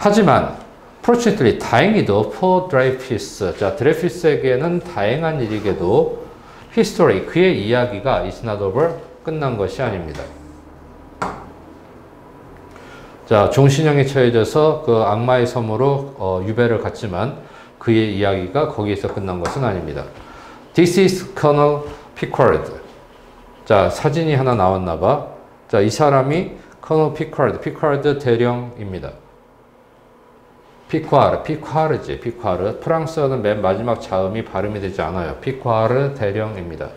하지만 fortunately 다행히도 for Dreyfus, 자 드레피스에게는 다행한 일이게도 history 그의 이야기가 is not over 끝난 것이 아닙니다. 자 종신형에 처해져서 그 악마의 섬으로 유배를 갔지만 그의 이야기가 거기에서 끝난 것은 아닙니다. This is Colonel Picard. 자 사진이 하나 나왔나 봐. 자 이 사람이 Colonel Picard, 피카르드 대령입니다. 피카르지. 프랑스어는 맨 마지막 자음이 발음이 되지 않아요. 피카르 대령입니다.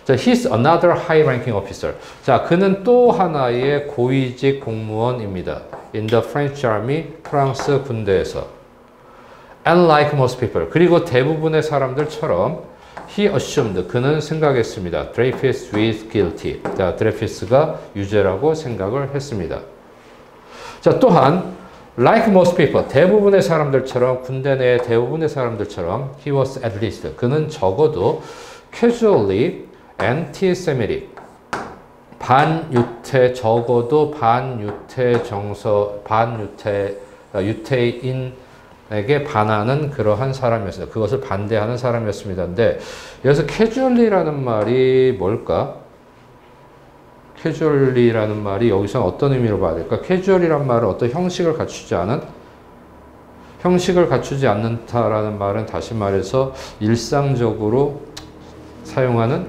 자, he's another high-ranking officer. 자, 그는 또 하나의 고위직 공무원입니다. In the French Army, 프랑스 군대에서. And like most people, 그리고 대부분의 사람들처럼 he assumed, 그는 생각했습니다. Dreyfus is guilty. 자, 드레피스가 유죄라고 생각을 했습니다. 자, 또한 like most people, 대부분의 사람들처럼, 군대 내의 대부분의 사람들처럼 he was at least, 그는 적어도 casually anti-Semitic, 적어도 유태인에게 반하는 그러한 사람이었습니다. 그것을 반대하는 사람이었습니다. 근데 여기서 casually라는 말이 뭘까? casually라는 말이 여기서 어떤 의미로 봐야 될까? casually란 말은 어떤 형식을 갖추지 않는다라는 말은 다시 말해서 일상적으로 사용하는,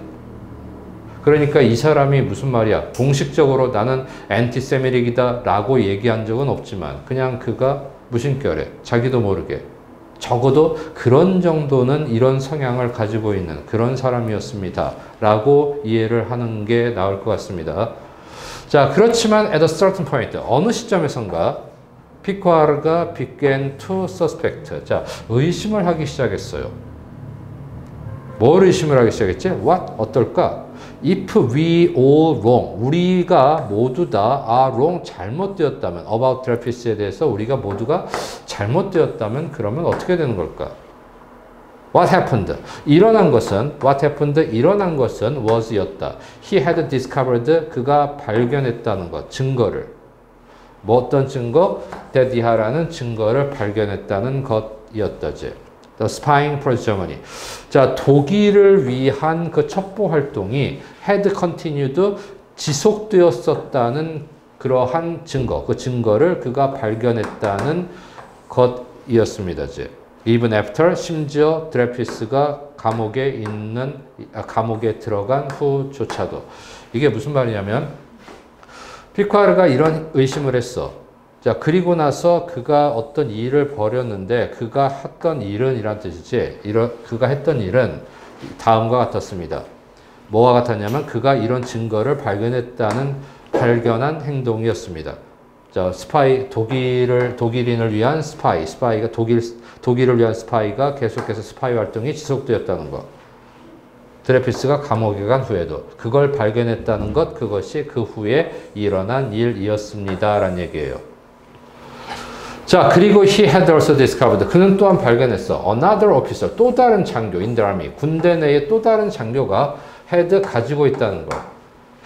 그러니까 이 사람이 무슨 말이야? 공식적으로 나는 엔티세미틱이다 라고 얘기한 적은 없지만 그냥 그가 무심결에 자기도 모르게 적어도 그런 정도는 이런 성향을 가지고 있는 그런 사람이었습니다 라고 이해를 하는 게 나을 것 같습니다. 자, 그렇지만 at a certain point, 어느 시점에선가 피카르가 began to suspect, 자, 의심을 하기 시작했어요. 뭘 의심을 하기 시작했지? What? 어떨까? If we all wrong, 우리가 모두 다 are wrong, 잘못되었다면, about Dreyfus에 대해서 우리가 모두가 잘못되었다면 그러면 어떻게 되는 걸까? What happened? 일어난 것은 was였다. He had discovered, 그가 발견했다는 것, 증거를. 뭐 어떤 증거? that he라는 증거를 발견했다는 것이었다지. The spying for Germany. 자, 독일을 위한 그 첩보 활동이 had continued, 지속되었었다는 그러한 증거, 그 증거를 그가 발견했다는 것이었습니다. Even after, 심지어 드레피스가 감옥에 들어간 후조차도. 이게 무슨 말이냐면 피카르가 이런 의심을 했어. 자, 그리고 나서 그가 어떤 일을 벌였는데 그가 했던 일은 이란 뜻이지. 그가 했던 일은 다음과 같았습니다. 뭐와 같았냐면 그가 이런 증거를 발견한 행동이었습니다. 자, 스파이, 독일인을 위한 스파이가 독일을 위한 스파이가 계속해서 스파이 활동이 지속되었다는 것. 드레피스가 감옥에 간 후에도 그걸 발견했다는 것, 그것이 그 후에 일어난 일이었습니다. 라는 얘기예요. 자, 그리고 he had also discovered, 그는 또한 발견했어. Another officer, 또 다른 장교, in the army, 군대 내에 또 다른 장교가 had 가지고 있다는 걸.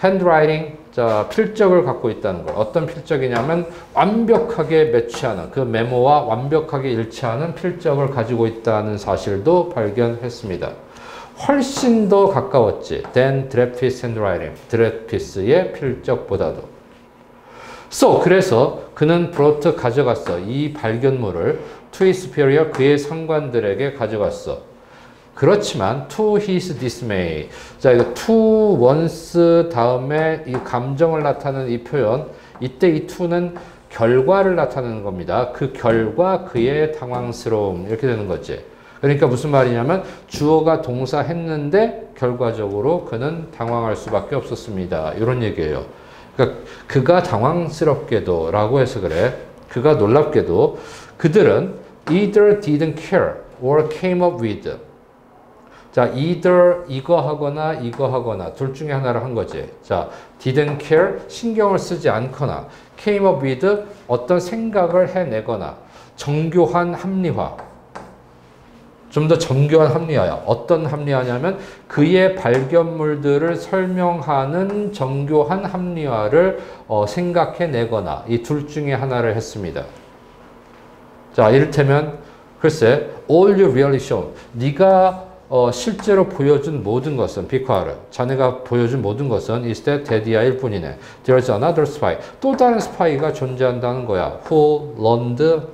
handwriting, 자, 필적을 갖고 있다는 걸. 어떤 필적이냐면 완벽하게 매치하는, 그 메모와 완벽하게 일치하는 필적을 가지고 있다는 사실도 발견했습니다. 훨씬 더 가까웠지. than Dreyfus handwriting, 드레피스의 필적보다도. 그래서 그는 brought, 가져갔어. 이 발견물을 to his superior, 그의 상관들에게 가져갔어. 그렇지만 to his dismay. 자, 이거 to once 다음에 이 감정을 나타내는 이 표현, 이때 이 to는 결과를 나타내는 겁니다. 그 결과 그의 당황스러움, 이렇게 되는 거지. 그러니까 무슨 말이냐면 주어가 동사 했는데 결과적으로 그는 당황할 수밖에 없었습니다. 이런 얘기예요. 그러니까 그가 당황스럽게도 라고 해서 그래. 그가 놀랍게도 그들은 either didn't care or came up with. 자, either 이거 하거나 둘 중에 하나를 한 거지. 자, didn't care, 신경을 쓰지 않거나, came up with, 어떤 생각을 해내거나, 정교한 합리화. 좀 더 정교한 합리화야. 어떤 합리화냐면 그의 발견물들을 설명하는 정교한 합리화를 생각해내거나 이 둘 중에 하나를 했습니다. 자, 이를테면 글쎄, all you really shown. 네가 실제로 보여준 모든 것은 피카르. 자네가 보여준 모든 것은 is that 데디아일 뿐이네. There's another spy. 또 다른 스파이가 존재한다는 거야. Who learned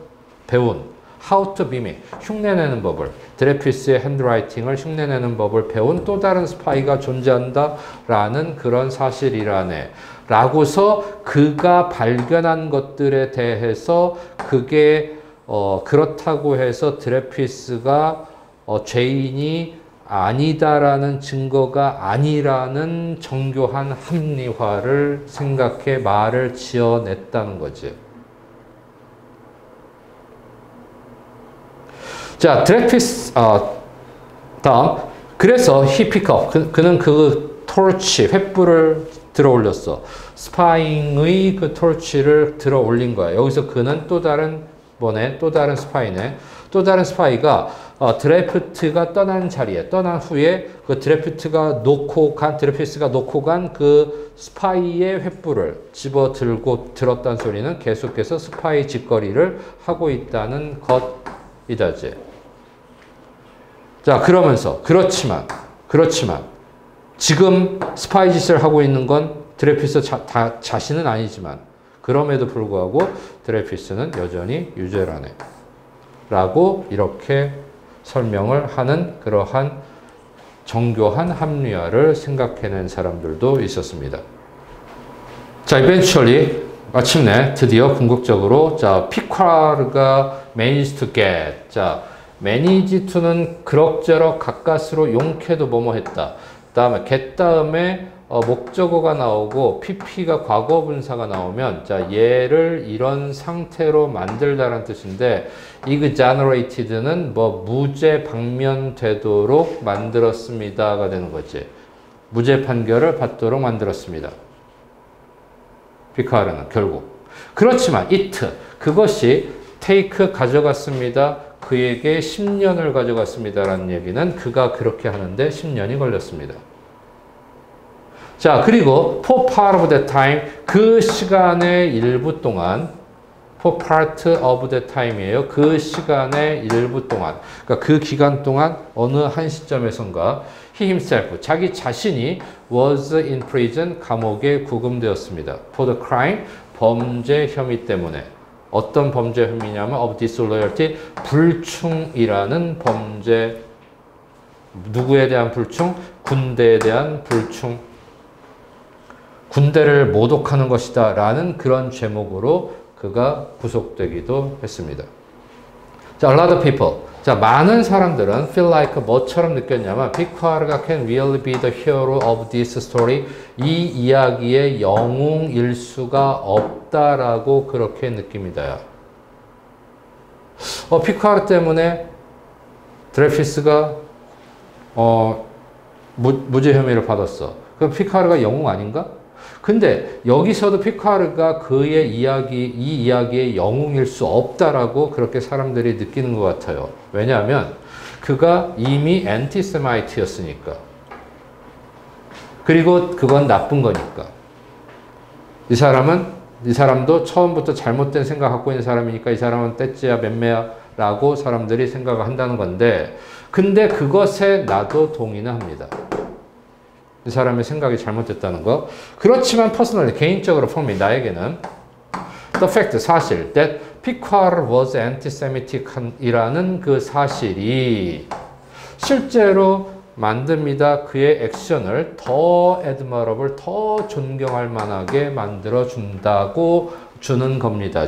배운 how to mimic 흉내내는 법을 드레피스의 핸드라이팅을 흉내내는 법을 배운 또 다른 스파이가 존재한다라는 그런 사실이라네. 라고서 그가 발견한 것들에 대해서 그게 그렇다고 해서 드레피스가 죄인이 아니다라는 증거가 아니라는 정교한 합리화를 생각해 말을 지어냈다는 거지. 자, 드레피스, 다음. 그래서 he pick up. 그는 그 토치, 횃불을 들어 올렸어. 스파잉의 그 토치를 들어 올린 거야. 여기서 그는 또 다른 뭐네? 또 다른 스파이네. 또 다른 스파이가 드레프트가 떠난 자리에 떠난 후에 그 드레피스가 놓고 간 그 스파이의 횃불을 집어 들고 들었다는 소리는 계속해서 스파이 짓거리를 하고 있다는 것이다지. 자, 그러면서 그렇지만 지금 스파이 짓을 하고 있는 건 드레피스 자신은 아니지만 그럼에도 불구하고 드레피스는 여전히 유죄라네. 라고 이렇게 설명을 하는 그러한 정교한 합리화를 생각해낸 사람들도 있었습니다. 자, eventually 마침내 드디어 궁극적으로 자, 피카르가 managed to get. 자, manage to는 그럭저럭 가까스로 용케도 뭐뭐 했다. 다음에 get 다음에 목적어가 나오고 pp가 과거 분사가 나오면 자, 얘를 이런 상태로 만들다라는 뜻인데 exonerated는 뭐 무죄 방면되도록 만들었습니다가 되는 거지. 무죄 판결을 받도록 만들었습니다. 피카르는 결국. 그렇지만 it 그것이 take 가져갔습니다. 그에게 10년을 가져갔습니다라는 얘기는 그가 그렇게 하는데 10년이 걸렸습니다. 자, 그리고 for part of that time 그 시간의 일부 동안 for part of that time이에요. 그 시간의 일부 동안 그러니까 그 기간 동안 어느 한 시점에선가 he himself 자기 자신이 was in prison 감옥에 구금되었습니다. for the crime 범죄 혐의 때문에 어떤 범죄 혐의냐면 of disloyalty 불충이라는 범죄 누구에 대한 불충? 군대에 대한 불충 군대를 모독하는 것이다 라는 그런 제목으로 그가 구속되기도 했습니다. 자, a lot of people. 자, 많은 사람들은 feel like 뭐처럼 느꼈냐면 피카르가 can really be the hero of this story. 이 이야기의 영웅일 수가 없다라고 그렇게 느낍니다. 피카르 때문에 드레피스가 무죄 혐의를 받았어. 그럼 피카르가 영웅 아닌가? 근데 여기서도 피카르가 그의 이 이야기의 영웅일 수 없다라고 그렇게 사람들이 느끼는 것 같아요. 왜냐하면 그가 이미 엔티세마이트였으니까. 그리고 그건 나쁜 거니까. 이 사람도 처음부터 잘못된 생각 갖고 있는 사람이니까 이 사람은 떼찌야 맴매야 라고 사람들이 생각을 한다는 건데 근데 그것에 나도 동의는 합니다. 이 사람의 생각이 잘못됐다는 거. 그렇지만 personally, 개인적으로 for me, 나에게는 the fact, 사실 that Picard was anti-Semitic 이라는 그 사실이 실제로 만듭니다. 그의 액션을 더 admirable, 더 존경할 만하게 만들어준다고 주는 겁니다.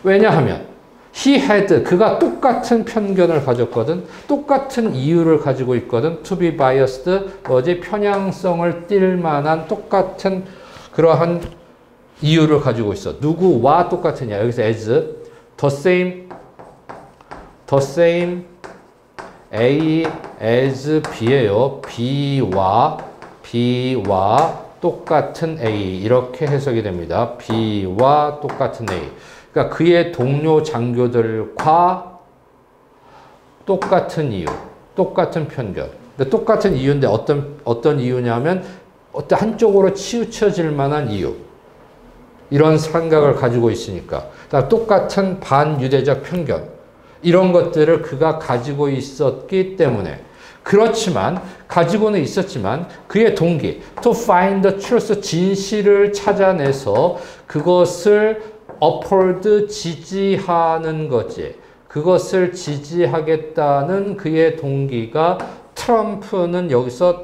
왜냐하면 He had, 그가 똑같은 편견을 가졌거든. 똑같은 이유를 가지고 있거든. To be biased, 뭐지? 편향성을 띌 만한 똑같은 그러한 이유를 가지고 있어. 누구와 똑같으냐? 여기서 as, the same, A as B예요. B와 똑같은 A. 이렇게 해석이 됩니다. B와 똑같은 A. 그러니까 그의 동료 장교들과 똑같은 이유, 똑같은 편견. 근데 똑같은 이유인데 어떤 이유냐면 어떤 한쪽으로 치우쳐질 만한 이유. 이런 생각을 가지고 있으니까. 똑같은 반유대적 편견. 이런 것들을 그가 가지고 있었기 때문에. 그렇지만 가지고는 있었지만 그의 동기 to find the truth 진실을 찾아내서 그것을 uphold 지지하는 거지. 그것을 지지하겠다는 그의 동기가 트럼프는 여기서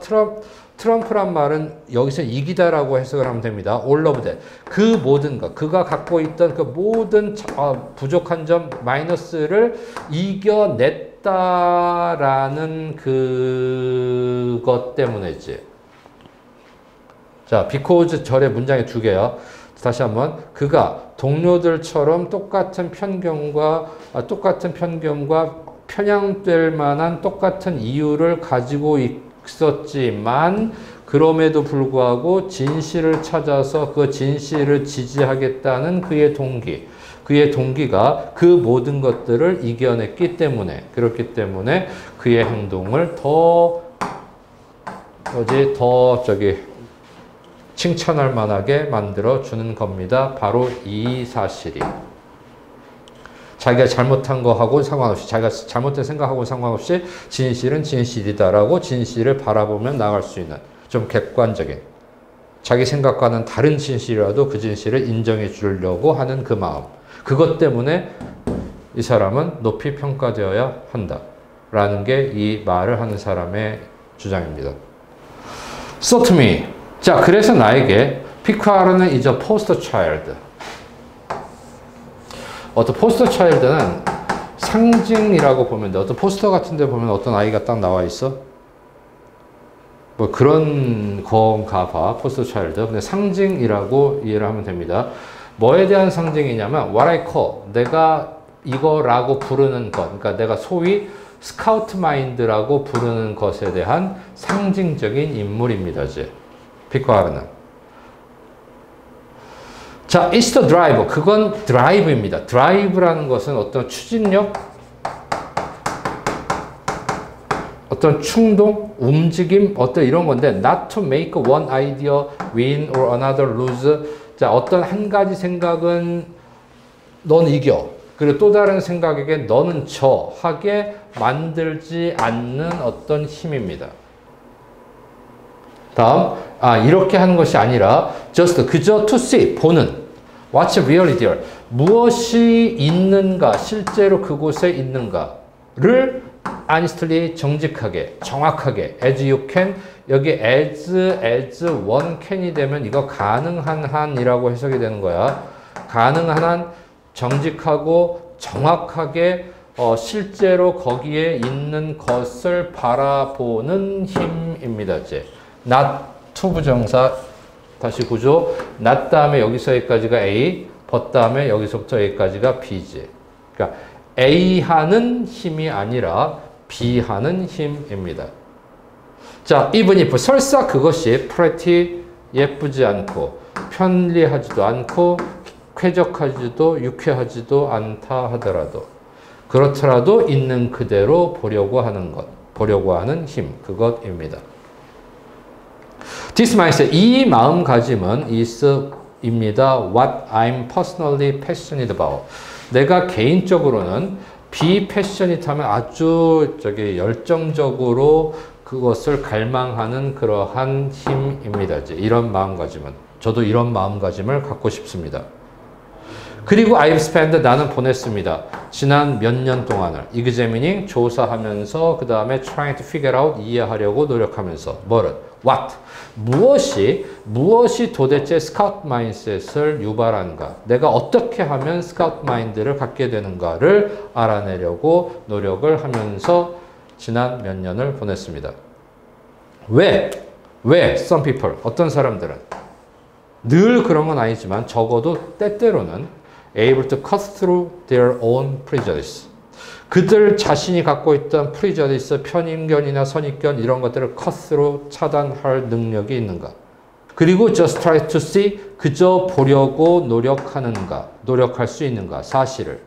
트럼프란 말은 여기서 이기다라고 해석을 하면 됩니다. all of that. 그 모든 것, 그가 갖고 있던 그 모든 부족한 점, 마이너스를 이겨냈다라는 그것 때문이지. 자, because 절의 문장이 두 개요. 다시 한번 그가 동료들처럼 똑같은 편견과 편향될 만한 똑같은 이유를 가지고 있었지만 그럼에도 불구하고 진실을 찾아서 그 진실을 지지하겠다는 그의 동기가 그 모든 것들을 이겨냈기 때문에 그렇기 때문에 그의 행동을 더 칭찬할 만하게 만들어 주는 겁니다. 바로 이 사실이. 자기가 잘못한 거하고 상관없이, 자기가 잘못된 생각하고 상관없이 진실은 진실이다라고 진실을 바라보며 나갈 수 있는 좀 객관적인 자기 생각과는 다른 진실이라도 그 진실을 인정해 주려고 하는 그 마음. 그것 때문에 이 사람은 높이 평가되어야 한다라는 게 이 말을 하는 사람의 주장입니다. So to me. 자, 그래서 나에게 피카르는 is a poster child. 어떤 포스터 차일드는 상징이라고 보면 돼. 어떤 포스터 같은 데 보면 어떤 아이가 딱 나와 있어? 뭐 그런 건가 봐. 포스터 차일드. 근데 상징이라고 이해를 하면 됩니다. 뭐에 대한 상징이냐면 what I call, 내가 이거라고 부르는 것. 그러니까 내가 소위 스카우트 마인드라고 부르는 것에 대한 상징적인 인물입니다. 이제 피카르는. 자, it's the drive. 그건 드라이브입니다. 드라이브라는 것은 어떤 추진력, 어떤 충동, 움직임, 어떤 이런 건데 not to make one idea win or another lose. 자, 어떤 한 가지 생각은 넌 이겨. 그리고 또 다른 생각에게 너는 져 하게 만들지 않는 어떤 힘입니다. 다음, 이렇게 하는 것이 아니라 just 그저 to see, 보는 what's really there, 무엇이 있는가, 실제로 그곳에 있는가를 honestly, 정직하게, 정확하게 as you can, 여기 as one can이 되면 이거 가능한 한이라고 해석이 되는 거야. 가능한 한, 정직하고 정확하게 실제로 거기에 있는 것을 바라보는 힘입니다. 이제 not to 부정사 다시 구조 not 다음에 여기서 여기까지가 A, but 다음에 여기서부터 여기까지가 B지. 그러니까 A 하는 힘이 아니라 B 하는 힘입니다. 자, even if 설사 그것이 pretty 예쁘지 않고 편리하지도 않고 쾌적하지도 유쾌하지도 않다 하더라도 그렇더라도 있는 그대로 보려고 하는 것, 보려고 하는 힘, 그것입니다. This mindset, 이 마음가짐은 is입니다. What I'm personally passionate about. 내가 개인적으로는 비패셔닛하면 아주 열정적으로 그것을 갈망하는 그러한 힘입니다. 이제 이런 마음가짐은. 저도 이런 마음가짐을 갖고 싶습니다. 그리고 I've spent, 나는 보냈습니다. 지난 몇 년 동안을 examining, 조사하면서 그 다음에 trying to figure out, 이해하려고 노력하면서 뭐를? What? 무엇이 도대체 스카우트 마인드셋을 유발하는가? 내가 어떻게 하면 스카우트 마인드를 갖게 되는가를 알아내려고 노력을 하면서 지난 몇 년을 보냈습니다. 왜? Some people, 어떤 사람들은 늘 그런 건 아니지만 적어도 때때로는 able to cut through their own prejudice. 그들 자신이 갖고 있던 prejudice, 편견이나 선입견 이런 것들을 cut through, 차단할 능력이 있는가. 그리고 just try to see, 그저 보려고 노력하는가, 노력할 수 있는가, 사실을.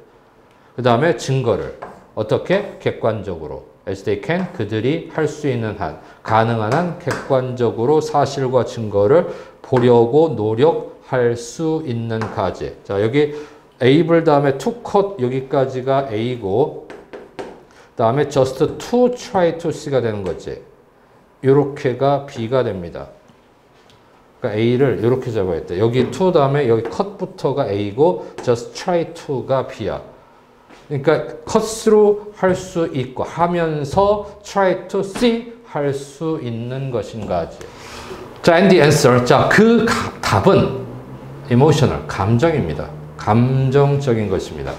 그 다음에 증거를 어떻게? 객관적으로. as they can, 그들이 할 수 있는 한, 가능한 한 객관적으로 사실과 증거를 보려고 노력할 수 있는 가지. 자, 여기 able 다음에 to cut 여기까지가 A고 다음에 just to try to C가 되는 거지. 요렇게가 B가 됩니다. 그러니까 A를 이렇게 잡아야 돼. 여기 to 다음에 여기 cut부터가 A고 just try to가 B야. 그러니까 컷으로 할 수 있고 하면서 try to see 할 수 있는 것인가지. 자, and the answer. 자, 그 답은 emotional, 감정입니다. 감정적인 것입니다.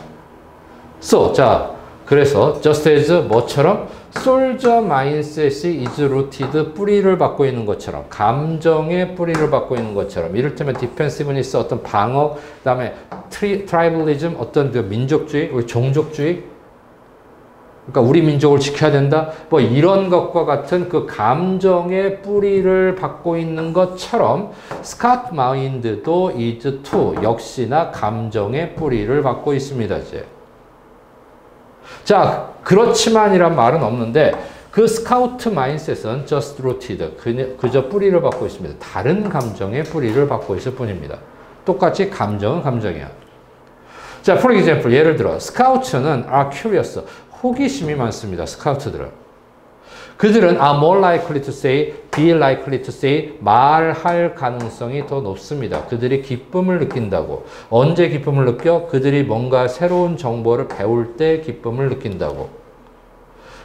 So, 자, 그래서 just as 뭐처럼 soldier mindset이 is rooted, 뿌리를 받고 있는 것처럼, 감정의 뿌리를 받고 있는 것처럼, 이를테면 defensiveness, 어떤 방어, 그 다음에 tribalism, 어떤 그 민족주의, 우리 종족주의, 그러니까 우리 민족을 지켜야 된다, 뭐 이런 것과 같은 그 감정의 뿌리를 받고 있는 것처럼 스캇 마인드도 is to, 역시나 감정의 뿌리를 받고 있습니다. 이제. 자, 그렇지만이란 말은 없는데 그 스카우트 마인셋은 just rooted, 그저 뿌리를 받고 있습니다. 다른 감정의 뿌리를 받고 있을 뿐입니다. 똑같이 감정은 감정이야. 자, for example, 예를 들어 스카우트는 are curious, 호기심이 많습니다. 스카우트들은. 그들은 are more likely to say, be likely to say, 말할 가능성이 더 높습니다. 그들이 기쁨을 느낀다고. 언제 기쁨을 느껴? 그들이 뭔가 새로운 정보를 배울 때 기쁨을 느낀다고.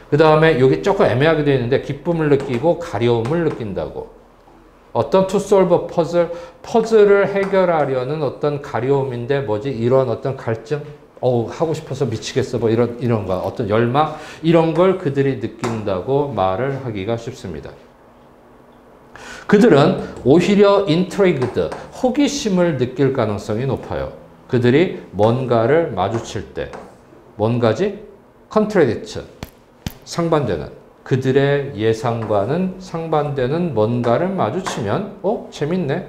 그 다음에 여기 조금 애매하게 되어 있는데 기쁨을 느끼고 가려움을 느낀다고. 어떤 to solve a puzzle, 퍼즐을 해결하려는 어떤 가려움인데 뭐지? 이런 어떤 갈증? 하고 싶어서 미치겠어. 뭐 이런 거. 어떤 열망? 이런 걸 그들이 느낀다고 말을 하기가 쉽습니다. 그들은 오히려 intrigued, 호기심을 느낄 가능성이 높아요. 그들이 뭔가를 마주칠 때. 뭔가지? contradict, 상반되는. 그들의 예상과는 상반되는 뭔가를 마주치면 재밌네.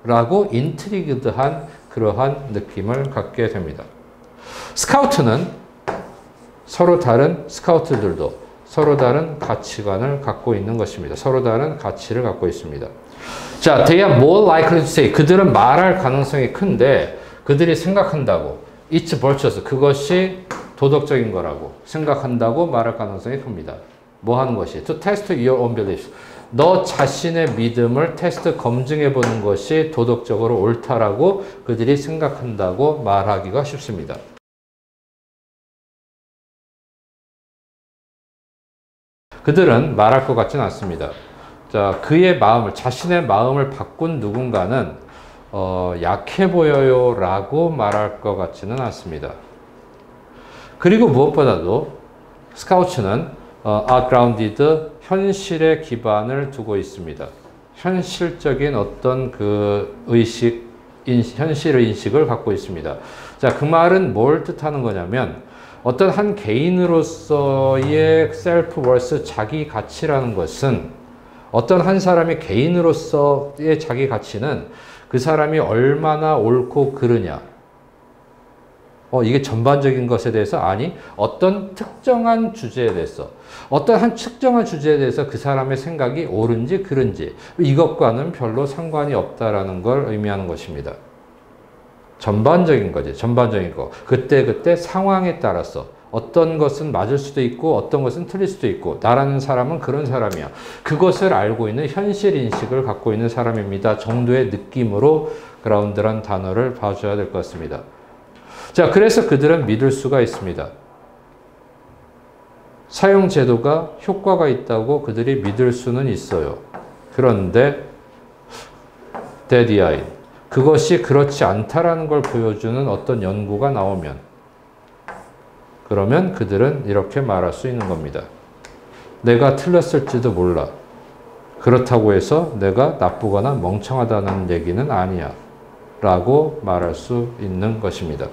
라고 intrigued한 그러한 느낌을 갖게 됩니다. 스카우트는 서로 다른 스카우트들도 서로 다른 가치관을 갖고 있는 것입니다. 서로 다른 가치를 갖고 있습니다. 자, they are more likely to say. 그들은 말할 가능성이 큰데 그들이 생각한다고. It's virtuous. 그것이 도덕적인 거라고 생각한다고 말할 가능성이 큽니다. 뭐 하는 것이? To test your own beliefs. 너 자신의 믿음을 테스트 검증해 보는 것이 도덕적으로 옳다라고 그들이 생각한다고 말하기가 쉽습니다. 그들은 말할 것 같지는 않습니다. 자, 그의 마음을, 자신의 마음을 바꾼 누군가는 약해 보여요 라고 말할 것 같지는 않습니다. 그리고 무엇보다도 스카우트는 are grounded, 현실에 기반을 두고 있습니다. 현실적인 어떤 그 의식, 현실 인식을 갖고 있습니다. 자, 그 말은 뭘 뜻하는 거냐면 어떤 한 개인으로서의 self-worth, 자기 가치라는 것은 어떤 한 사람의 개인으로서의 자기 가치는 그 사람이 얼마나 옳고 그르냐. 이게 전반적인 것에 대해서 아니, 어떤 특정한 주제에 대해서 어떤 한 특정한 주제에 대해서 그 사람의 생각이 옳은지 그른지 이것과는 별로 상관이 없다라는 걸 의미하는 것입니다. 전반적인 거지. 전반적인 거. 그때 상황에 따라서 어떤 것은 맞을 수도 있고 어떤 것은 틀릴 수도 있고 나라는 사람은 그런 사람이야. 그것을 알고 있는 현실 인식을 갖고 있는 사람입니다. 정도의 느낌으로 그라운드란 단어를 봐줘야 될 것 같습니다. 자, 그래서 그들은 믿을 수가 있습니다. 사용 제도가 효과가 있다고 그들이 믿을 수는 있어요. 그런데 데디아인, 그것이 그렇지 않다라는 걸 보여주는 어떤 연구가 나오면 그러면 그들은 이렇게 말할 수 있는 겁니다. 내가 틀렸을지도 몰라. 그렇다고 해서 내가 나쁘거나 멍청하다는 얘기는 아니야. 라고 말할 수 있는 것입니다.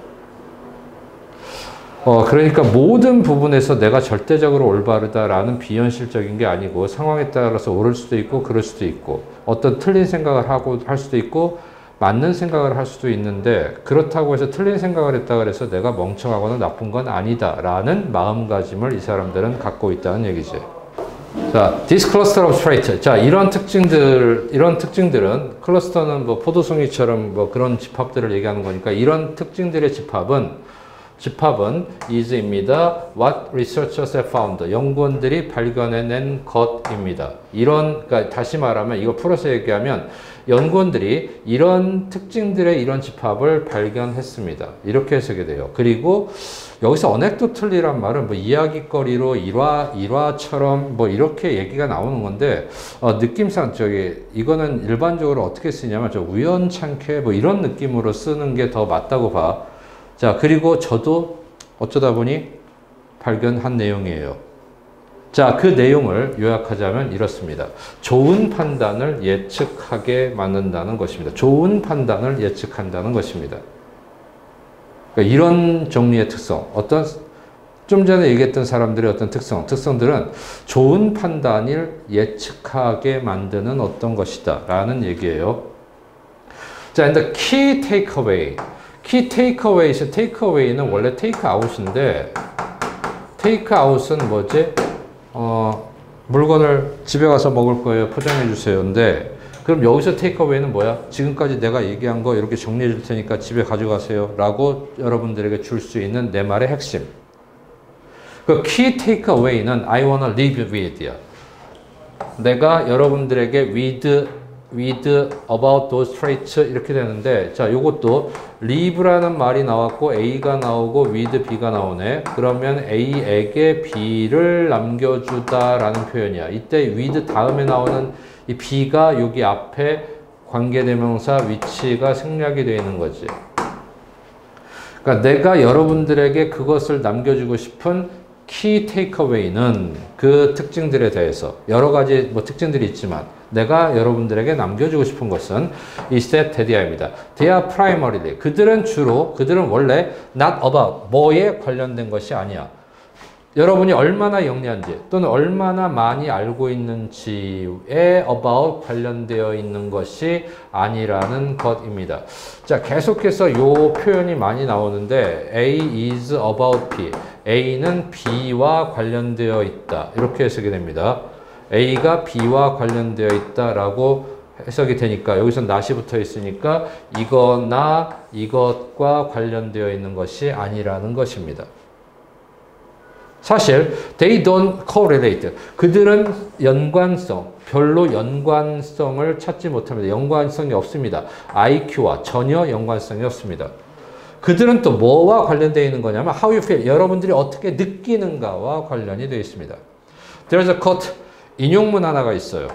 그러니까 모든 부분에서 내가 절대적으로 올바르다라는 비현실적인 게 아니고 상황에 따라서 옳을 수도 있고 그럴 수도 있고 어떤 틀린 생각을 하고 할 수도 있고 맞는 생각을 할 수도 있는데 그렇다고 해서 틀린 생각을 했다 그래서 내가 멍청하거나 나쁜 건 아니다 라는 마음가짐을 이 사람들은 갖고 있다는 얘기죠. 자, this cluster of traits. 자, 이런 특징들은 클러스터는 뭐 포도송이처럼 뭐 그런 집합들을 얘기하는 거니까 이런 특징들의 집합은 집합은 is입니다. What researchers have found. 연구원들이 발견해낸 것입니다. 그러니까 다시 말하면 이거 풀어서 얘기하면 연구원들이 이런 특징들의 이런 집합을 발견했습니다. 이렇게 해석이 돼요. 그리고 여기서 anecdotally란 말은 뭐 이야기거리로 일화처럼 뭐 이렇게 얘기가 나오는 건데 느낌상 이거는 일반적으로 어떻게 쓰냐면 우연찮게 뭐 이런 느낌으로 쓰는 게 더 맞다고 봐. 자, 그리고 저도 어쩌다 보니 발견한 내용이에요. 자, 그 내용을 요약하자면 이렇습니다. 좋은 판단을 예측하게 만든다는 것입니다. 좋은 판단을 예측한다는 것입니다. 그러니까 이런 종류의 특성, 좀 전에 얘기했던 사람들의 어떤 특성들은 좋은 판단을 예측하게 만드는 어떤 것이다 라는 얘기예요. 자, and the key takeaway. takeaway는 원래 take out인데, take out은 뭐지? 물건을 집에 가서 먹을 거예요. 포장해 주세요. 근데, 그럼 여기서 takeaway는 뭐야? 지금까지 내가 얘기한 거 이렇게 정리해 줄 테니까 집에 가져가세요. 라고 여러분들에게 줄 수 있는 내 말의 핵심. 그 key takeaway는 I wanna live with 야. 내가 여러분들에게 with about those traits 이렇게 되는데, 자, 요것도 live라는 말이 나왔고 A가 나오고 with B가 나오네. 그러면 A에게 B를 남겨주다 라는 표현이야. 이때 with 다음에 나오는 이 B가 여기 앞에 관계대명사 위치가 생략이 되어 있는 거지. 그러니까 내가 여러분들에게 그것을 남겨주고 싶은 key takeaway는 그 특징들에 대해서 여러 가지 뭐 특징들이 있지만 내가 여러분들에게 남겨주고 싶은 것은 is that 대디아입니다. They are primarily. 그들은 원래 not about, 뭐에 관련된 것이 아니야. 여러분이 얼마나 영리한지 또는 얼마나 많이 알고 있는지에 about 관련되어 있는 것이 아니라는 것입니다. 자, 계속해서 이 표현이 많이 나오는데 A is about B. A는 B와 관련되어 있다. 이렇게 해석이 됩니다. A가 B와 관련되어 있다라고 해석이 되니까 여기서 not이 붙어 있으니까 이거나 이것과 관련되어 있는 것이 아니라는 것입니다. 사실 they don't correlate. 그들은 별로 연관성을 찾지 못합니다. 연관성이 없습니다. IQ와 전혀 연관성이 없습니다. 그들은 또 뭐와 관련되어 있는 거냐면 how you feel. 여러분들이 어떻게 느끼는가와 관련이 되어 있습니다. There's a quote. 인용문 하나가 있어요.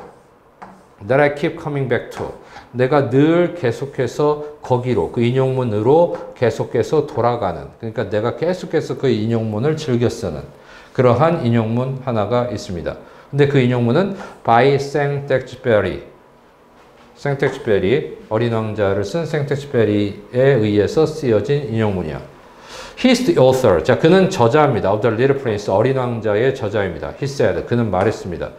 That I keep coming back to. 내가 늘 계속해서 거기로, 그 인용문으로 계속해서 돌아가는. 그러니까 내가 계속해서 그 인용문을 즐겨 쓰는 그러한 인용문 하나가 있습니다. 근데 그 인용문은 by Saint-Exupéry. Saint-Exupéry, 어린 왕자를 쓴 Saint-Exupéry에 의해서 쓰여진 인용문이야. He is the author. 자, 그는 저자입니다. Of the Little Prince, 어린 왕자의 저자입니다. He said, 그는 말했습니다.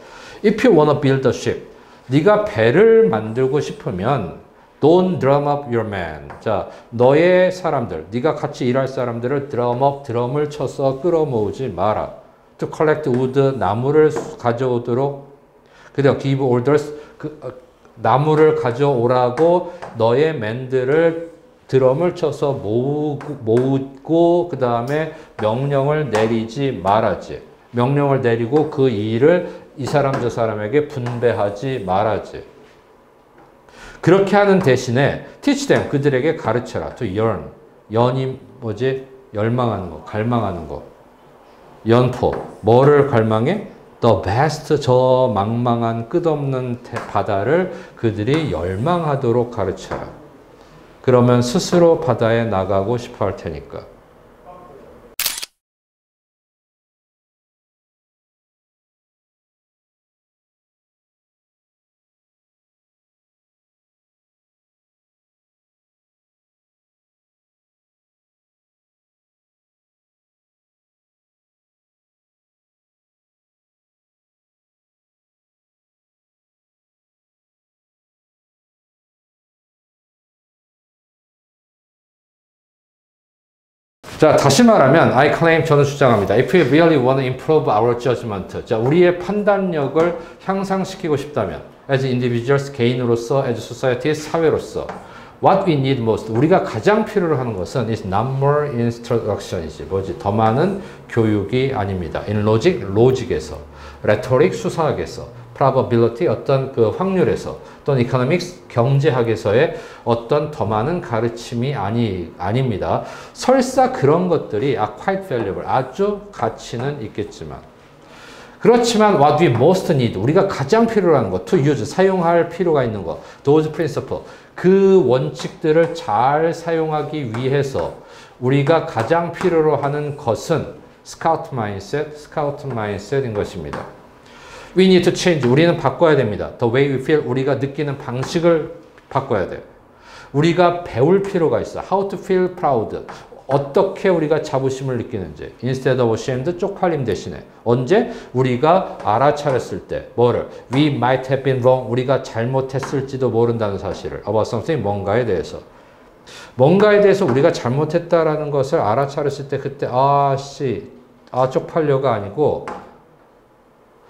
If you wanna build a ship, 네가 배를 만들고 싶으면 don't drum up your men. 자, 너의 사람들, 네가 같이 일할 사람들을 드럼을 쳐서 끌어모으지 마라. To collect wood, 나무를 가져오도록. 그다음 give orders, 나무를 가져오라고 너의 맨들을 드럼을 쳐서 모으고 그 다음에 명령을 내리지 말았지. 명령을 내리고 그 일을 이 사람 저 사람에게 분배하지 말았지. 그렇게 하는 대신에 teach them, 그들에게 가르쳐라. to yearn, 연이 뭐지? 열망하는 거, 갈망하는 거. 연포, 뭐를 갈망해? the best, 저 망망한 끝없는 바다를 그들이 열망하도록 가르쳐라. 그러면 스스로 바다에 나가고 싶어 할 테니까. 자, 다시 말하면 I claim, 저는 주장합니다. If we really want to improve our judgment, 자, 우리의 판단력을 향상시키고 싶다면 as individuals, 개인으로서, as society, 사회로서 What we need most. 우리가 가장 필요로 하는 것은 is not more instruction이지. 뭐지? 더 많은 교육이 아닙니다. In logic, 로직에서. rhetoric, 수사학에서. probability, 어떤 그 확률에서. 또는 economics, 경제학에서의 어떤 더 많은 가르침이 아닙니다. 설사 그런 것들이 are quite valuable. 아주 가치는 있겠지만. 그렇지만 what we most need, 우리가 가장 필요로 하는 것, to use, 사용할 필요가 있는 것, those principle, 그 원칙들을 잘 사용하기 위해서 우리가 가장 필요로 하는 것은 scout mindset인 것입니다. We need to change, 우리는 바꿔야 됩니다. The way we feel, 우리가 느끼는 방식을 바꿔야 돼. 우리가 배울 필요가 있어. How to feel proud. 어떻게 우리가 자부심을 느끼는지. Instead of ashamed, 쪽팔림 대신에. 언제? 우리가 알아차렸을 때. 뭐를? We might have been wrong. 우리가 잘못했을지도 모른다는 사실을. About something, 뭔가에 대해서. 뭔가에 대해서 우리가 잘못했다라는 것을 알아차렸을 때 그때 쪽팔려가 아니고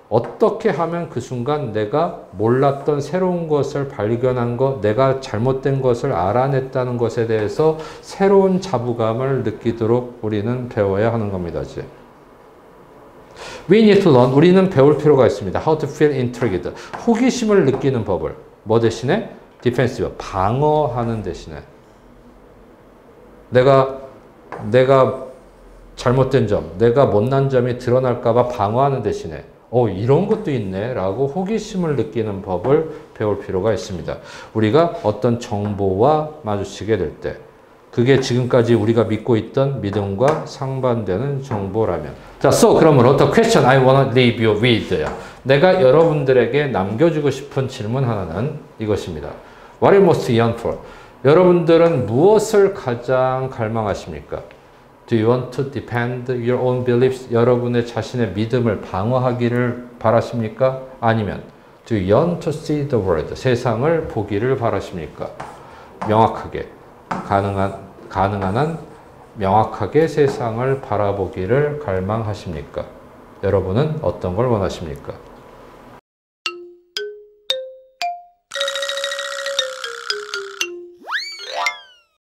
어떻게 하면 그 순간 내가 몰랐던 새로운 것을 발견한 것, 내가 잘못된 것을 알아냈다는 것에 대해서 새로운 자부감을 느끼도록 우리는 배워야 하는 겁니다. 이제. We need to learn. 우리는 배울 필요가 있습니다. How to feel intrigued. 호기심을 느끼는 법을. 뭐 대신에? defensive. 방어하는 대신에. 내가 잘못된 점, 내가 못난 점이 드러날까봐 방어하는 대신에 이런 것도 있네 라고 호기심을 느끼는 법을 배울 필요가 있습니다. 우리가 어떤 정보와 마주치게 될 때 그게 지금까지 우리가 믿고 있던 믿음과 상반되는 정보라면 자, 그러므로 the question I want to leave you with 내가 여러분들에게 남겨주고 싶은 질문 하나는 이것입니다. What are you most yearn for? 여러분들은 무엇을 가장 갈망하십니까? Do you want to defend your own beliefs? 여러분의 자신의 믿음을 방어하기를 바라십니까? 아니면 Do you yearn to see the world? 세상을 보기를 바라십니까? 명확하게, 가능한 한 명확하게 세상을 바라보기를 갈망하십니까? 여러분은 어떤 걸 원하십니까?